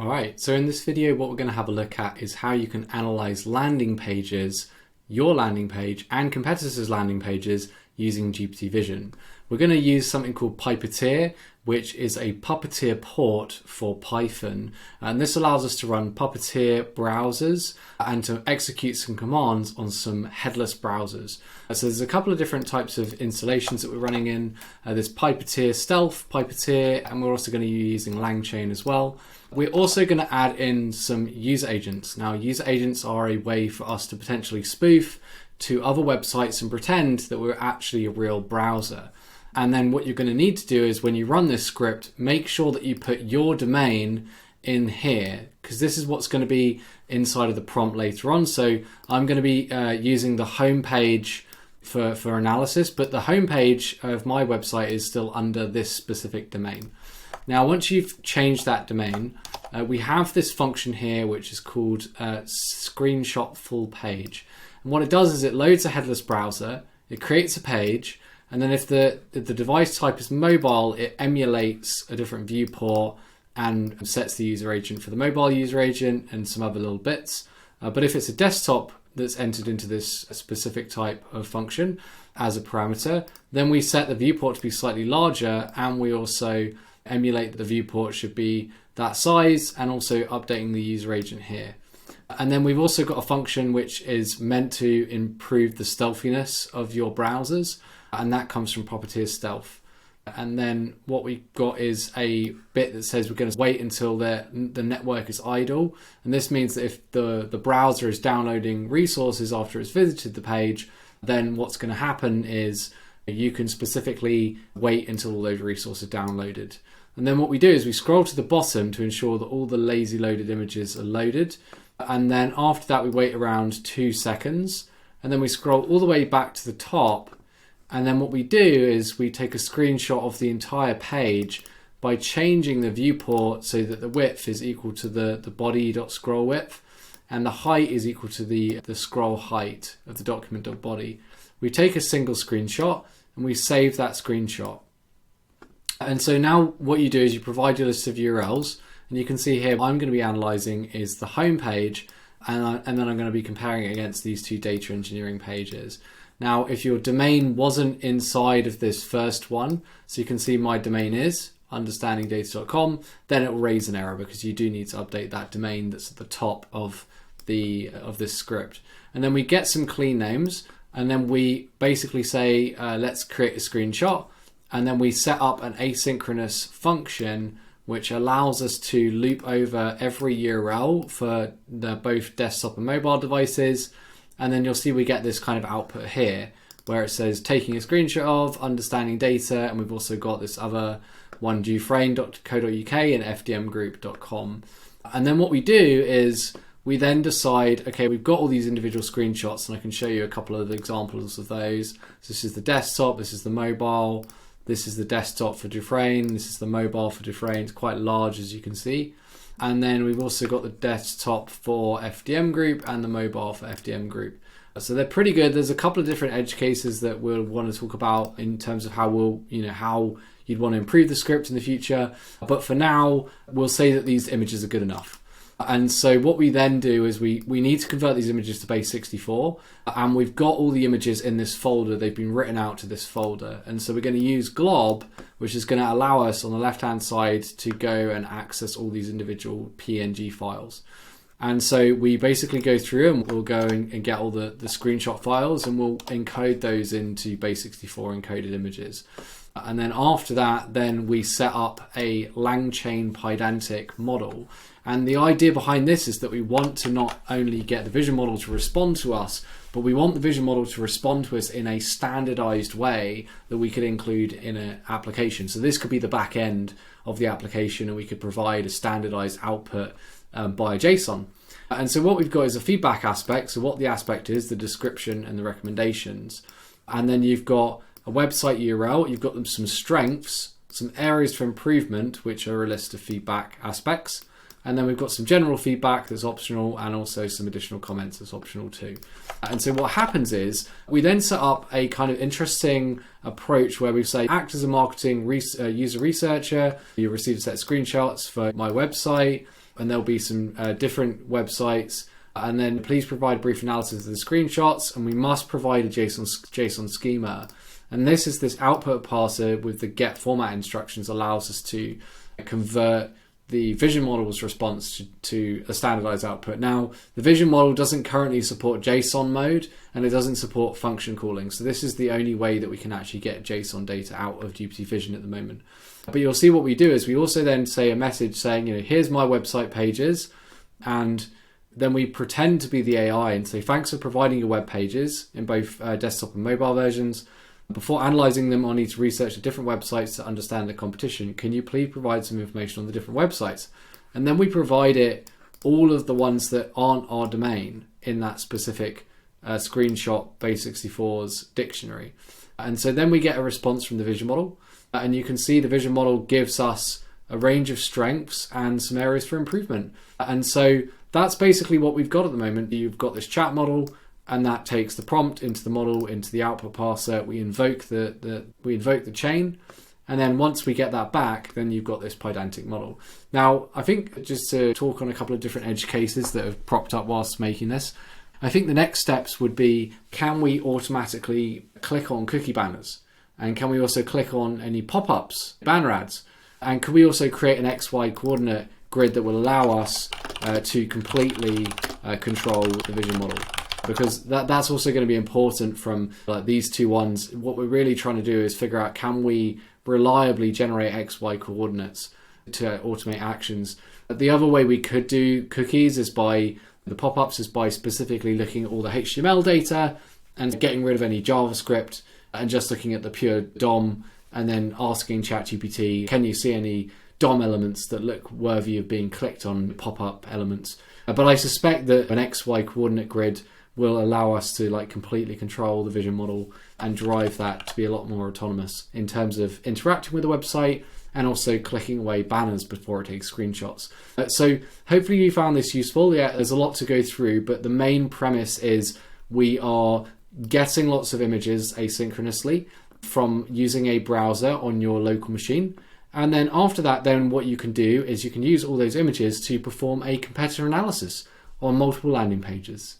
All right, so in this video, what we're going to have a look at is how you can analyze landing pages, your landing page and competitors' landing pages using GPT Vision. We're going to use something called Pyppeteer, which is a Pyppeteer port for Python. And this allows us to run Pyppeteer browsers and to execute some commands on some headless browsers. So there's a couple of different types of installations that we're running in. There's Pyppeteer Stealth, Pyppeteer, and we're also going to be using LangChain as well. We're also going to add in some user agents. Now, user agents are a way for us to potentially spoof to other websites and pretend that we're actually a real browser. And then what you're going to need to do is when you run this script, make sure that you put your domain in here, because this is what's going to be inside of the prompt later on. So I'm going to be using the home page for analysis, but the home page of my website is still under this specific domain. Now, once you've changed that domain, we have this function here, which is called screenshot full page. And what it does is it loads a headless browser, it creates a page, and then if the device type is mobile, it emulates a different viewport and sets the user agent for the mobile user agent and some other little bits. But if it's a desktop that's entered into this specific type of function as a parameter, then we set the viewport to be slightly larger, and we also emulate that the viewport should be that size, and also updating the user agent here. And then we've also got a function which is meant to improve the stealthiness of your browsers, and that comes from Pyppeteer Stealth. And then what we've got is a bit that says we're going to wait until the network is idle. And this means that if the browser is downloading resources after it's visited the page, then what's going to happen is you can specifically wait until all those resources are downloaded. And then what we do is we scroll to the bottom to ensure that all the lazy loaded images are loaded. And then after that, we wait around 2 seconds. And then we scroll all the way back to the top. And then what we do is we take a screenshot of the entire page by changing the viewport so that the width is equal to the body.scroll width, and the height is equal to the scroll height of the document.body. We take a single screenshot and we save that screenshot. And so now what you do is you provide your list of URLs, and you can see here what I'm going to be analyzing is the home page, and then I'm going to be comparing it against these two data engineering pages. Now, if your domain wasn't inside of this first one, so you can see my domain is understandingdata.com, then it will raise an error because you do need to update that domain that's at the top of this script. And then we get some clean names, and then we basically say, let's create a screenshot, and then we set up an asynchronous function which allows us to loop over every URL for both desktop and mobile devices. And then you'll see we get this kind of output here where it says taking a screenshot of, understanding data, and we've also got this other one, dufresne.co.uk and fdmgroup.com. And then what we do is we then decide, okay, we've got all these individual screenshots, and I can show you a couple of examples of those. So this is the desktop, this is the mobile, this is the desktop for Dufresne, this is the mobile for Dufresne. It's quite large, as you can see. And then we've also got the desktop for FDM Group and the mobile for FDM Group. So they're pretty good. There's a couple of different edge cases that we'll want to talk about in terms of how how you'd want to improve the script in the future. But for now, we'll say that these images are good enough. And so what we then do is we need to convert these images to base 64, and we've got all the images in this folder. They've been written out to this folder. And so we're going to use glob, which is going to allow us on the left-hand side to go and access all these individual PNG files. And so we basically go through and we'll go and get all the screenshot files, and we'll encode those into base 64 encoded images. And then after that, then we set up a LangChain pydantic model. And the idea behind this is that we want to not only get the vision model to respond to us, but we want the vision model to respond to us in a standardized way that we could include in an application. So this could be the back end of the application, and we could provide a standardized output by JSON. And so what we've got is a feedback aspect. So what the aspect is, the description and the recommendations. And then you've got a website URL, you've got some strengths, some areas for improvement, which are a list of feedback aspects. And then we've got some general feedback that's optional, and also some additional comments that's optional too. And so what happens is we then set up a kind of interesting approach where we say, act as a marketing user researcher, you receive a set of screenshots for my website, and there'll be some different websites. And then please provide brief analysis of the screenshots, and we must provide a JSON schema. And this is this output parser with the get format instructions allows us to convert the vision model's response to a standardized output. Now, the vision model doesn't currently support JSON mode, and it doesn't support function calling. So this is the only way that we can actually get JSON data out of GPT Vision at the moment. But you'll see what we do is we also then say a message saying, here's my website pages, and then we pretend to be the AI and say, thanks for providing your web pages in both desktop and mobile versions. Before analyzing them, I'll need to research the different websites to understand the competition. Can you please provide some information on the different websites? And then we provide it all of the ones that aren't our domain in that specific screenshot base64's dictionary. And so then we get a response from the vision model. And you can see the vision model gives us a range of strengths and some areas for improvement. And so that's basically what we've got at the moment. You've got this chat model, and that takes the prompt into the model, into the output parser. We invoke the chain, and then once we get that back, then you've got this Pydantic model. Now, I think just to talk on a couple of different edge cases that have propped up whilst making this, I think the next steps would be, can we automatically click on cookie banners? And can we also click on any pop-ups, banner ads? And can we also create an XY coordinate grid that will allow us to completely control the vision model? Because that's also going to be important from these two ones. What we're really trying to do is figure out, can we reliably generate XY coordinates to automate actions? The other way we could do cookies is by the pop-ups, is by specifically looking at all the HTML data and getting rid of any JavaScript and just looking at the pure DOM, and then asking ChatGPT, can you see any DOM elements that look worthy of being clicked on, pop-up elements? But I suspect that an XY coordinate grid will allow us to completely control the vision model and drive that to be a lot more autonomous in terms of interacting with the website and also clicking away banners before it takes screenshots. So hopefully you found this useful. Yeah, there's a lot to go through, but the main premise is we are getting lots of images asynchronously from using a browser on your local machine. And then after that, then what you can do is you can use all those images to perform a competitor analysis on multiple landing pages.